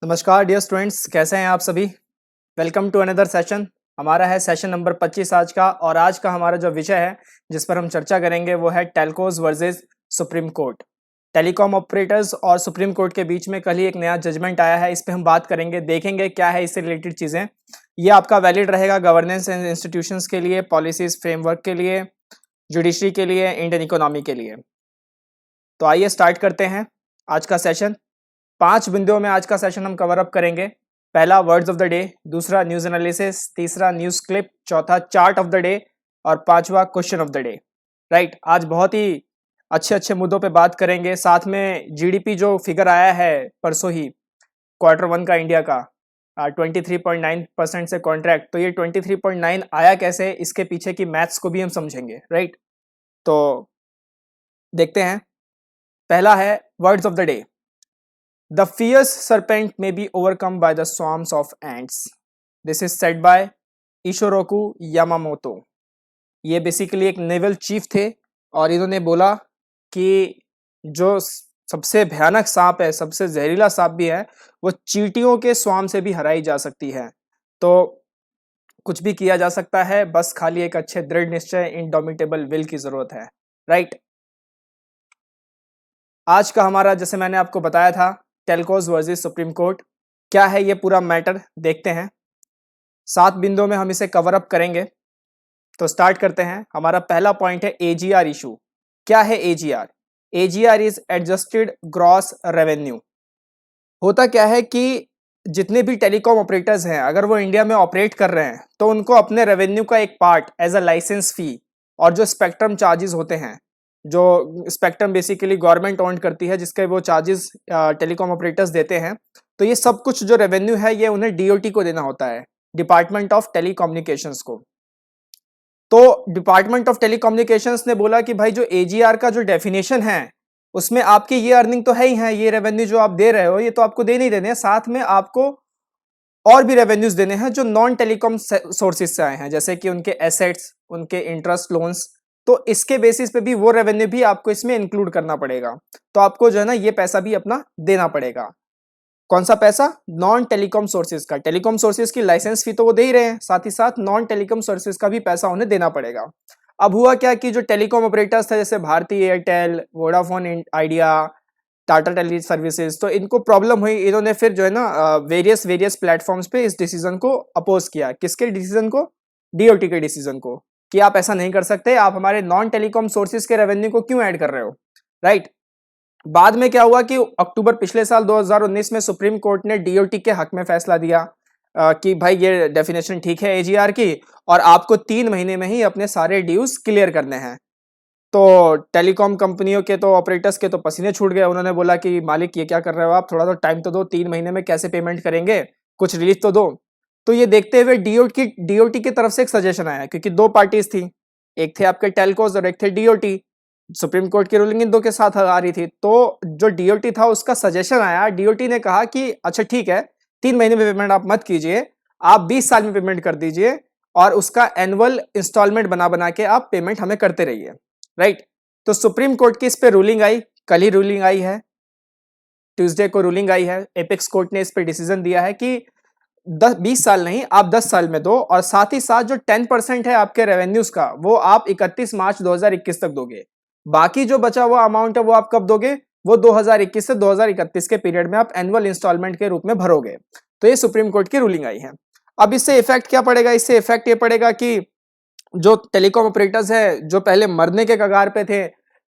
नमस्कार dear students, कैसे हैं आप सभी। Welcome to another session. हमारा है सेशन नंबर 25 आज का, और आज का हमारा जो विषय है जिस पर हम चर्चा करेंगे वो है telcos versus supreme court. Telecom operators और सुप्रीम कोर्ट के बीच में कल ही एक नया जजमेंट आया है, इस पे हम बात करेंगे, देखेंगे क्या है इससे रिलेटेड चीज़ें। ये आपका वैलिड रहेगा गवर्नेंस एंड इंस्टीट्यूशंस के लिए, पॉलिसीज फ्रेमवर्क के लिए, जुडिशरी के लिए, इंडियन इकोनॉमी के लिए। तो आइए स्टार्ट करते हैं आज का सेशन। 5 बिंदुओं में आज का सेशन हम कवर अप करेंगे। पहला वर्ड्स ऑफ द डे, दूसरा न्यूज एनालिसिस, तीसरा न्यूज क्लिप, चौथा चार्ट ऑफ द डे और पांचवा question of the day. Right, आज बहुत ही अच्छे अच्छे मुद्दों पे बात करेंगे। साथ में जीडीपी जो फिगर आया है परसों ही Q1 का इंडिया का 23.9% से कॉन्ट्रैक्ट, तो ये 23.9 आया कैसे, इसके पीछे की मैथ्स को भी हम समझेंगे। राइट, तो देखते हैं। पहला है words of the day. The fierce serpent may be overcome by the swarms of ants. This is said by Ishoroku Yamamoto. ये बेसिकली एक नेवल चीफ थे और इन्होंने बोला कि जो सबसे भयानक सांप है, सबसे जहरीला सांप भी है, वो चींटियों के स्वाम से भी हराई जा सकती है। तो कुछ भी किया जा सकता है, बस खाली एक अच्छे दृढ़ निश्चय, इंडोमिटेबल विल की जरूरत है। राइट, आज का हमारा, जैसे मैंने आपको बताया था, टेलकोज वर्सेस सुप्रीम कोर्ट, क्या है ये पूरा मैटर देखते हैं। 7 बिंदुओं में हम इसे कवर अप करेंगे। तो स्टार्ट करते हैं। हमारा पहला पॉइंट है एजीआर इशू। क्या है AGR? AGR is adjusted gross revenue. होता क्या है कि जितने भी टेलीकॉम ऑपरेटर्स हैं, अगर वो इंडिया में ऑपरेट कर रहे हैं तो उनको अपने रेवेन्यू का एक पार्ट एज अ लाइसेंस फी और जो स्पेक्ट्रम चार्जेस होते हैं, जो स्पेक्ट्रम बेसिकली गवर्नमेंट ओन करती है, जिसके वो चार्जेस टेलीकॉम ऑपरेटर्स देते हैं, तो ये सब कुछ जो रेवेन्यू है ये उन्हें डीओटी को देना होता है, डिपार्टमेंट ऑफ टेलीकम्युनिकेशंस को। तो डिपार्टमेंट ऑफ टेलीकम्युनिकेशंस ने बोला कि भाई जो एजीआर का जो डेफिनेशन है उसमें आपकी ये अर्निंग तो है ही है, ये रेवेन्यू जो आप दे रहे हो ये तो आपको दे नहीं देने हैं, साथ में आपको और भी रेवेन्यूज देने हैं जो नॉन टेलीकॉम सोर्सेज से आए हैं, जैसे कि उनके एसेट्स, उनके इंटरेस्ट लोन्स। तो इसके बेसिस पे भी वो रेवेन्यू भी आपको इसमें इंक्लूड करना पड़ेगा। तो आपको जो है ना ये पैसा भी अपना देना पड़ेगा। कौन सा पैसा? नॉन टेलीकॉम सोर्सेज का। टेलीकॉम सोर्सेज की लाइसेंस फी तो वो दे ही रहे हैं, साथ ही साथ नॉन टेलीकॉम सोर्सेज का भी पैसा उन्हें देना पड़ेगा। अब हुआ क्या कि जो टेलीकॉम ऑपरेटर्स थे, जैसे Bharti Airtel, Vodafone Idea, Tata Teleservices, तो इनको प्रॉब्लम हुई। इन्होंने फिर जो है ना वेरियस प्लेटफॉर्म्स पे इस डिसीजन को अपोज किया। किसके डिसीजन को? डीओटी के डिसीजन को, कि आप ऐसा नहीं कर सकते, आप हमारे नॉन टेलीकॉम सोर्सेज के रेवेन्यू को क्यों ऐड कर रहे हो। राइट, बाद में क्या हुआ कि अक्टूबर पिछले साल 2019 में सुप्रीम कोर्ट ने डीओटी के हक में फैसला दिया कि भाई ये डेफिनेशन ठीक है एजीआर की, और आपको 3 महीने में ही अपने सारे ड्यूज क्लियर करने हैं। तो टेलीकॉम कंपनियों के तो ऑपरेटर्स के तो पसीने छूट गए। उन्होंने बोला कि मालिक ये क्या कर रहे हो आप, थोड़ा तो टाइम तो दो, 3 महीने में कैसे पेमेंट करेंगे, कुछ रिलीफ तो दो। तो ये देखते हुए डीओटी की तरफ से एक सजेशन आया, क्योंकि 2 पार्टीज थी, एक थे आपके टेलकोज और एक थे डीओटी। सुप्रीम कोर्ट की रूलिंग इन 2 के साथ आ रही थी। तो जो डीओटी था उसका सजेशन आया, डीओटी ने कहा कि अच्छा ठीक है, 3 महीने में पेमेंट आप मत कीजिए, आप 20 साल में पेमेंट कर दीजिए और उसका एनुअल इंस्टॉलमेंट बना बना के आप पेमेंट हमें करते रहिए। राइट, तो सुप्रीम कोर्ट की इस पे रूलिंग आई, कल ही रूलिंग आई है, ट्यूसडे को रूलिंग आई है। एपेक्स कोर्ट ने इस पे डिसीजन दिया है कि 20 साल नहीं, आप 10 साल में दो, और साथ ही साथ जो 10% है आपके रेवेन्यूज का वो आप 31 मार्च 2021 तक दोगे। बाकी जो बचा हुआ अमाउंट है वो आप कब दोगे? वो 2021 से 2031 के पीरियड में आप एनुअल इंस्टॉलमेंट के रूप में भरोगे। तो ये सुप्रीम कोर्ट की रूलिंग आई है। अब इससे इफेक्ट क्या पड़ेगा? इससे इफेक्ट ये पड़ेगा कि जो टेलीकॉम ऑपरेटर्स है, जो पहले मरने के कगार पे थे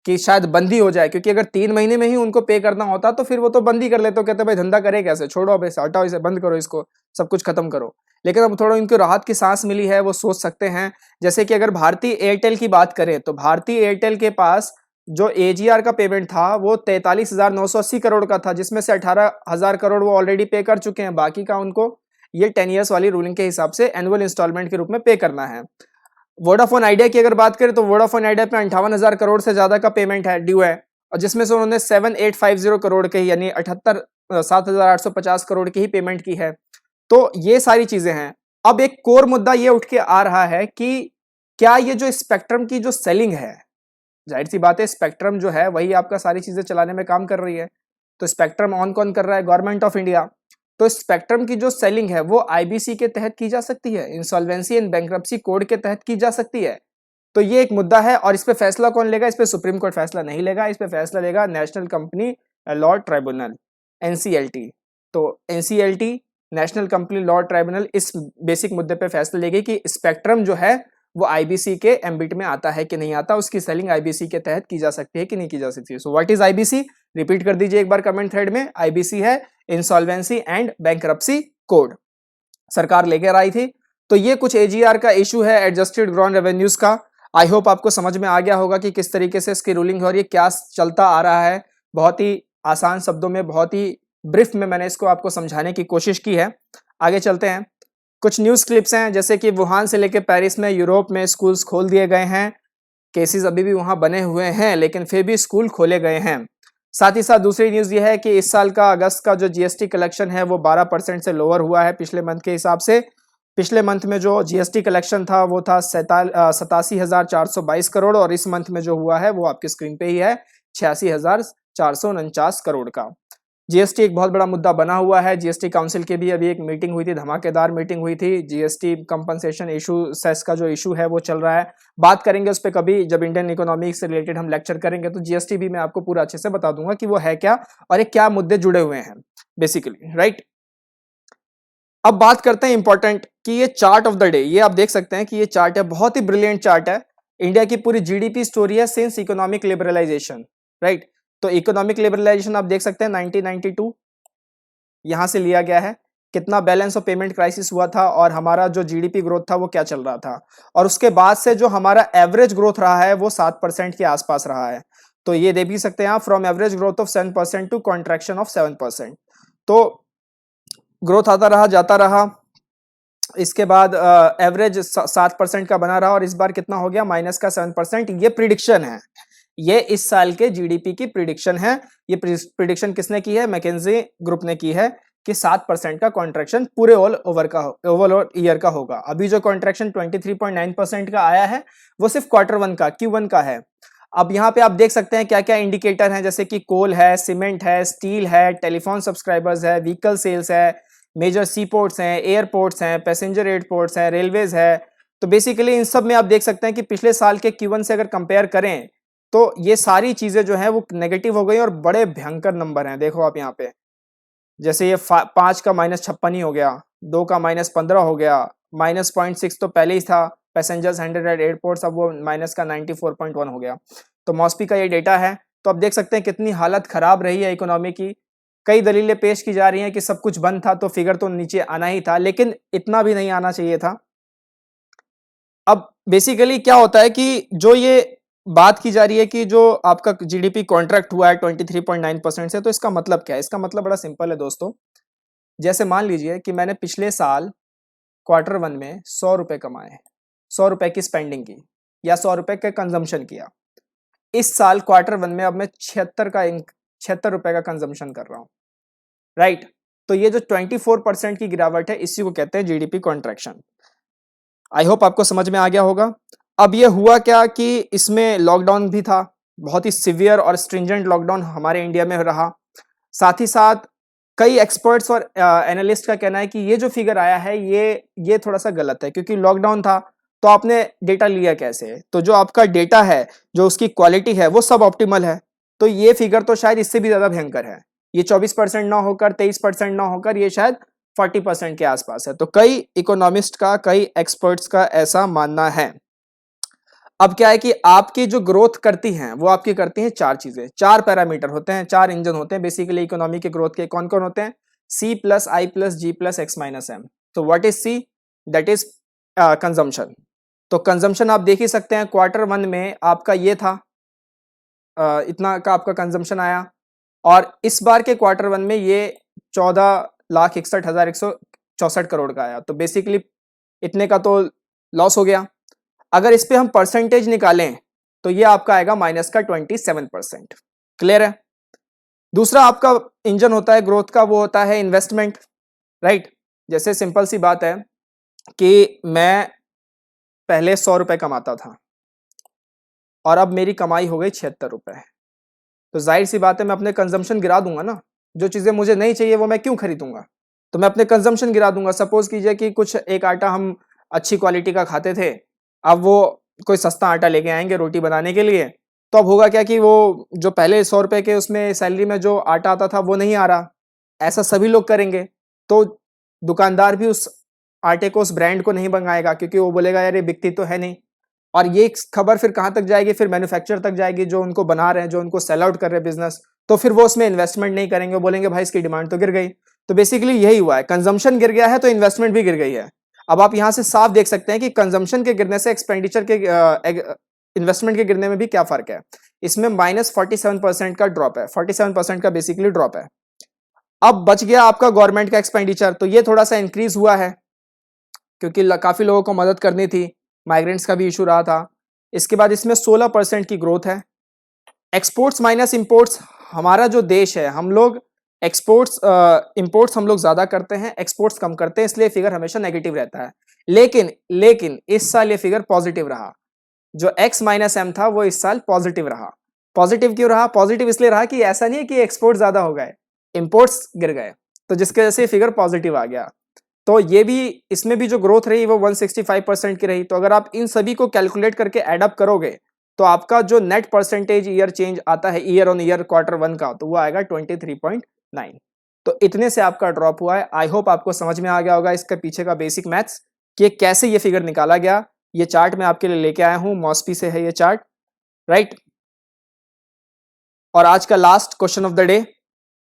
कि शायद बंदी हो जाए, क्योंकि अगर 3 महीने में ही उनको पे करना होता तो फिर वो तो बंदी कर लेते, कहते भाई धंधा करे कैसे, छोड़ो अब इसे, हटाओ इसे, बंद करो इसको, सब कुछ खत्म करो। लेकिन अब थोड़ा इनको राहत की सांस मिली है, वो सोच सकते हैं। जैसे कि अगर भारती एयरटेल की बात करें तो भारती एयरटेल के पास जो एजीआर का पेमेंट था वो 43,980 करोड़ का था, जिसमें से 18,000 करोड़ वो ऑलरेडी पे कर चुके हैं। बाकी का उनको ये 10 ईयर्स वाली रूलिंग के हिसाब से एनुअल इंस्टॉलमेंट के रूप में पे करना है। वोडाफोन आइडिया की अगर बात करें तो वोडाफोन आइडिया पे 58,000 करोड़ से ज्यादा का पेमेंट है, ड्यू है, और जिसमें से उन्होंने 7850 करोड़ के ही, यानी 7,850 करोड़ की ही पेमेंट की है। तो ये सारी चीजें हैं। अब एक कोर मुद्दा ये उठ के आ रहा है कि क्या ये जो स्पेक्ट्रम की जो सेलिंग है, जाहिर सी बात है स्पेक्ट्रम जो है वही आपका सारी चीजें चलाने में काम कर रही है, तो स्पेक्ट्रम ऑन कौन कर रहा है? Government of India. तो स्पेक्ट्रम की जो सेलिंग है वो आईबीसी के तहत की जा सकती है, इंसॉल्वेंसी एंड बैंक्रप्सी कोड के तहत की जा सकती है। तो ये एक मुद्दा है और इस पे फैसला कौन लेगा? इस पे सुप्रीम कोर्ट फैसला नहीं लेगा, इस पे फैसला लेगा national company law tribunal, NCLT. तो NCLT, national company law tribunal, इस बेसिक मुद्दे पे फैसला लेगी कि स्पेक्ट्रम जो है वो आईबीसी के एम्बिट में आता है कि नहीं आता, उसकी सेलिंग आईबीसी के तहत की जा सकती है कि नहीं की जा सकती है। So what is IBC? Repeat कर दीजिए एक बार कमेंट थ्रेड में। आईबीसी है इंसॉल्वेंसी एंड बैंक्रप्सी कोड, सरकार लेकर आई थी। तो ये कुछ एजीआर का इशू है, एडजस्टेड ग्रॉस रेवेन्यूज का। आई होप आपको समझ में आ गया होगा कि किस तरीके से इसकी रूलिंग है और ये क्या चलता आ रहा है। बहुत ही आसान शब्दों में, बहुत ही ब्रीफ में मैंने इसको आपको समझाने की कोशिश की है। आगे चलते हैं। कुछ न्यूज़ क्लिप्स हैं, जैसे कि वुहान से लेकर पेरिस में, यूरोप में स्कूल्स खोल दिए गए हैं। केसेस अभी भी वहां बने हुए हैं लेकिन फिर भी स्कूल खोले गए हैं। साथ ही साथ दूसरी न्यूज़ ये है कि इस साल का अगस्त का जो जीएसटी कलेक्शन है वो 12% से लोअर हुआ है पिछले मंथ के हिसाब से। पिछले मंथ में जो जीएसटी कलेक्शन था वो था 87,422 करोड़ और इस मंथ में जो हुआ है वो आपकी स्क्रीन पे ही है 86,449 करोड़ का। जीएसटी एक बहुत बड़ा मुद्दा बना हुआ है। जीएसटी काउंसिल की भी अभी एक मीटिंग हुई थी, धमाकेदार मीटिंग हुई थी। जीएसटी कंपनसेशन इशू, सेस का जो इशू है वो चल रहा है। बात करेंगे उस पर कभी, जब इंडियन इकोनॉमिक्स से रिलेटेड हम लेक्चर करेंगे तो जीएसटी भी मैं आपको पूरा अच्छे से बता दूंगा कि वो है क्या और ये क्या मुद्दे जुड़े हुए हैं बेसिकली, राइट। अब बात करते हैं इंपॉर्टेंट कि ये चार्ट ऑफ द डे, ये आप देख सकते हैं कि ये चार्ट है, बहुत ही ब्रिलियंट चार्ट है। इंडिया की पूरी जीडीपी स्टोरी है सिंस इकोनॉमिक लिबरलाइजेशन, राइट। तो इकोनॉमिक लिबरलाइजेशन आप देख सकते हैं 1992 यहां से लिया गया है, कितना बैलेंस ऑफ पेमेंट क्राइसिस हुआ था और हमारा जो जीडीपी ग्रोथ था वो क्या चल रहा था। और उसके बाद से जो हमारा एवरेज ग्रोथ रहा है वो 7% के आसपास रहा है। तो ये देख भी सकते हैं आप, from average growth of 7% to contraction of 7%। तो ग्रोथ आता रहा जाता रहा, इसके बाद एवरेज 7% का बना रहा और इस बार कितना हो गया? माइनस का 7%। ये प्रिडिक्शन है, ये इस साल के जीडीपी की प्रिडिक्शन है। ये प्रिडिक्शन किसने की है? मैकेंजी ग्रुप ने की है कि 7% का कॉन्ट्रैक्शन पूरे ओवरऑल ईयर का होगा। अभी जो कॉन्ट्रैक्शन 23.9% का आया है वो सिर्फ Q1 का, Q1 का है। अब यहाँ पे आप देख सकते हैं क्या क्या इंडिकेटर हैं, जैसे कि कोल है, सीमेंट है, स्टील है, टेलीफोन सब्सक्राइबर्स है, व्हीकल सेल्स है, मेजर सी पोर्ट्स हैं, एयरपोर्ट्स हैं, पैसेंजर एयरपोर्ट्स हैं, रेलवेज है। तो बेसिकली इन सब में आप देख सकते हैं कि पिछले साल के Q1 से अगर कंपेयर करें तो ये सारी चीजें जो है वो नेगेटिव हो गई और बड़े भयंकर नंबर हैं। देखो आप यहाँ पे, जैसे ये 5 का -56 ही हो गया, 2 का -15 हो गया, -0.6 तो पहले ही था, पैसेंजर्स हैंडल्ड एट एयरपोर्ट्स, अब वो माइनस का 94.1 हो गया। तो मॉस्पी का ये डेटा है। तो आप देख सकते हैं कितनी हालत खराब रही है इकोनॉमी की। कई दलीलें पेश की जा रही हैं कि सब कुछ बंद था तो फिगर तो नीचे आना ही था, लेकिन इतना भी नहीं आना चाहिए था। अब बेसिकली क्या होता है कि जो ये बात की जा रही है कि जो आपका जीडीपी कॉन्ट्रैक्ट हुआ है 23.9% से, तो इसका मतलब क्या है? इसका मतलब बड़ा सिंपल है दोस्तों। जैसे मान लीजिए कि मैंने पिछले साल Q1 में 100 रुपए कमाए, 100 रुपए की स्पेंडिंग की या 100 रुपए का कंजम्पशन किया। इस साल Q1 में अब मैं 76 रुपए का कंजम्पशन कर रहा हूँ, राइट। तो ये जो 24% की गिरावट है इसी को कहते हैं जीडीपी कॉन्ट्रैक्शन। आई होप आपको समझ में आ गया होगा। अब ये हुआ क्या कि इसमें लॉकडाउन भी था, बहुत ही सिवियर और स्ट्रिंजेंट लॉकडाउन हमारे इंडिया में रहा। साथ ही साथ कई एक्सपर्ट्स और एनालिस्ट का कहना है कि ये जो फिगर आया है ये थोड़ा सा गलत है, क्योंकि लॉकडाउन था तो आपने डेटा लिया कैसे? तो जो आपका डेटा है, जो उसकी क्वालिटी है वो सब ऑप्टिमल है। तो ये फिगर तो शायद इससे भी ज्यादा भयंकर है। ये 24% ना होकर, 23% ना होकर, ये शायद 40% के आसपास है। तो कई इकोनॉमिस्ट का, कई एक्सपर्ट्स का ऐसा मानना है। अब क्या है कि आपकी जो ग्रोथ करती हैं वो आपकी करती हैं चार चीजें, चार पैरामीटर होते हैं, चार इंजन होते हैं बेसिकली इकोनॉमी के ग्रोथ के। कौन कौन होते हैं? C plus I plus G plus X minus M। तो what is C? That is consumption. तो कंजम्पशन आप देख ही सकते हैं, Q1 में आपका ये था, इतना का आपका कंजम्पशन आया और इस बार के Q1 में ये 14,61,164 करोड़ का आया। तो बेसिकली इतने का तो लॉस हो गया। अगर इस पे हम परसेंटेज निकालें तो ये आपका आएगा माइनस का 27%। क्लियर है? दूसरा आपका इंजन होता है ग्रोथ का, वो होता है इन्वेस्टमेंट, राइट। जैसे सिंपल सी बात है कि मैं पहले 100 रुपए कमाता था और अब मेरी कमाई हो गई 76 रुपए। तो जाहिर सी बात है मैं अपने कंजम्पशन गिरा दूंगा ना, जो चीजें मुझे नहीं चाहिए वो मैं क्यों खरीदूंगा? तो मैं अपने कंजम्पशन गिरा दूंगा। सपोज कीजिए कि कुछ एक आटा हम अच्छी क्वालिटी का खाते थे, अब वो कोई सस्ता आटा लेके आएंगे रोटी बनाने के लिए, तो अब होगा क्या कि वो जो पहले 100 रुपए के उसमें सैलरी में जो आटा आता था वो नहीं आ रहा। ऐसा सभी लोग करेंगे, तो दुकानदार भी उस आटे को, उस ब्रांड को नहीं मंगाएगा, क्योंकि वो बोलेगा यार ये बिकती तो है नहीं। और ये खबर फिर कहाँ तक जाएगी, फिर मैन्युफैक्चर तक जाएगी, जो उनको बना रहे हैं, जो उनको सेल आउट कर रहे हैं बिजनेस, तो फिर वो उसमें इन्वेस्टमेंट नहीं करेंगे, बोलेंगे भाई इसकी डिमांड तो गिर गई। तो बेसिकली यही हुआ है, कंजम्पशन गिर गया है तो इन्वेस्टमेंट भी गिर गई है। अब आप यहां से साफ देख सकते हैं कि कंजम्पशन के गिरने से एक्सपेंडिचर के इन्वेस्टमेंट के गिरने में भी क्या फर्क है। इसमें -47% का ड्रॉप है, 47% का बेसिकली ड्रॉप है। अब बच गया आपका गवर्नमेंट का एक्सपेंडिचर, तो ये थोड़ा सा इंक्रीज हुआ है क्योंकि काफी लोगों को मदद करनी थी, माइग्रेंट्स का भी इशू रहा था। इसके बाद इसमें 16% की ग्रोथ है। एक्सपोर्ट्स माइनस इंपोर्ट्स, हमारा जो देश है, हम लोग एक्सपोर्ट्स इंपोर्ट्स हम लोग ज्यादा करते हैं, एक्सपोर्ट्स कम करते हैं, इसलिए फिगर हमेशा नेगेटिव रहता है। लेकिन इस साल ये फिगर पॉजिटिव रहा। जो x माइनस एम था वो इस साल पॉजिटिव रहा। पॉजिटिव क्यों रहा? पॉजिटिव इसलिए रहा कि ऐसा नहीं है कि एक्सपोर्ट ज्यादा हो गए, इंपोर्ट्स गिर गए, तो जिसके वजह से फिगर पॉजिटिव आ गया। तो ये भी, इसमें भी जो ग्रोथ रही वो 165% की रही। तो अगर आप इन सभी को कैलकुलेट करके एडअप करोगे तो आपका जो नेट परसेंटेज ईयर चेंज आता है ईयर ऑन ईयर Q1 का, तो वो आएगा 23.9। तो इतने से आपका ड्रॉप हुआ है। आई होप आपको समझ में आ गया होगा इसके पीछे का बेसिक मैथ्स कि कैसे ये फिगर निकाला गया। ये चार्ट मैं आपके लिए लेके आया हूं, मॉस्पी से है ये चार्ट, राइट। और आज का last question of the day,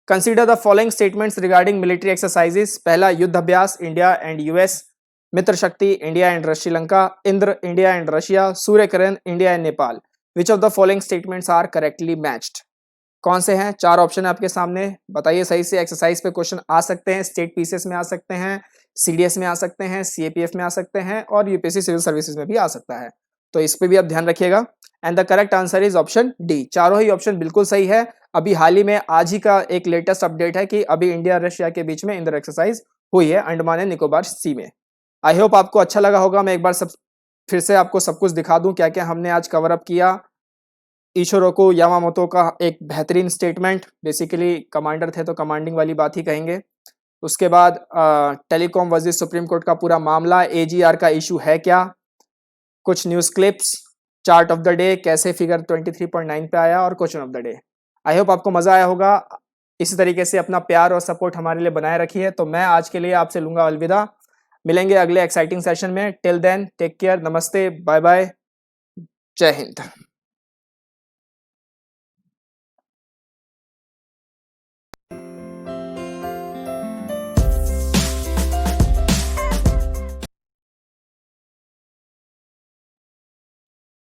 consider the following statements regarding military exercises. पहला, Yudh Abhyas India and US, Mitra Shakti India and Sri Lanka, Indra India and Russia, Suryakiran India and Nepal. Which of the following statements are correctly matched? कौन से हैं? 4 option है आपके सामने, बताइए सही से। एक्सरसाइज पे क्वेश्चन आ सकते हैं, स्टेट पीसीएस में आ सकते हैं, सीडीएस में आ सकते हैं, सीएपीएफ में आ सकते हैं और यूपीएससी सिविल सर्विसेज में भी आ सकता है, तो इस पे भी आप ध्यान रखिएगा। And the correct answer is option D. चारों ही ऑप्शन बिल्कुल सही है। अभी हाल ही में आज ही का एक लेटेस्ट अपडेट है कि अभी इंडिया रशिया के बीच में इंद्र एक्सरसाइज हुई है अंडमान एंड निकोबार सी में। आई होप आपको अच्छा लगा होगा। मैं एक बार फिर से आपको सब कुछ दिखा दूं क्या क्या हमने आज कवर अप किया। इशिरोको यामामोतो का एक बेहतरीन स्टेटमेंट, बेसिकली कमांडर थे तो कमांडिंग वाली बात ही कहेंगे। उसके बाद टेलीकॉम वर्सेस सुप्रीम कोर्ट का पूरा मामला, एजीआर का इशू है क्या, कुछ news clips, chart of the day, कैसे फिगर 23.9 पे आया, और question of the day. I hope आपको मजा आया होगा। इसी तरीके से अपना प्यार और सपोर्ट हमारे लिए बनाए रखिए। तो मैं आज के लिए आपसे लूंगा अलविदा, मिलेंगे अगले एक्साइटिंग सेशन में। टिल देन टेक केयर, नमस्ते, बाय बाय, जय हिंद।